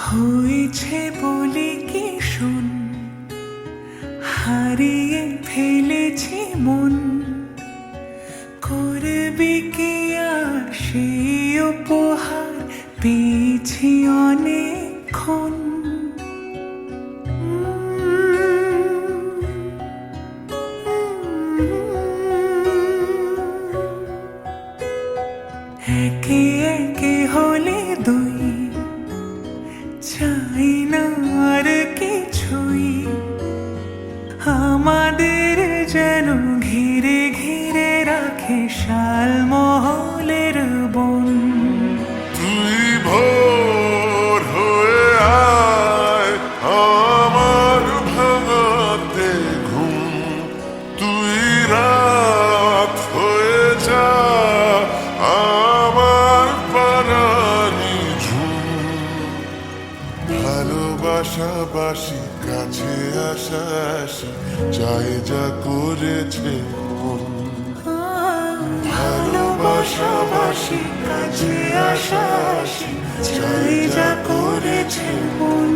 হয়েছে বলি কি শোন, হারিয়ে ফেলেছি মন, করবি কি আর সেই উপহার পেয়েছি অনেকক্ষণ। একে একে হলে দুই, চাই না আর কিছুই, আমাদের যেন ঘিরে ঘিরে রাখে শালমহলের বন। তুই ভোর হয়ে আয় আমার ভাঙাতে ঘুম, তুই রাত হয়ে যা আমার পারানি ঝুম। ভালোবাসাবাসি কাছে আসাসি চাই যা করেছে মন। ভালোবাসাবাসি কাছে আসাসি চাই যা করেছে মন।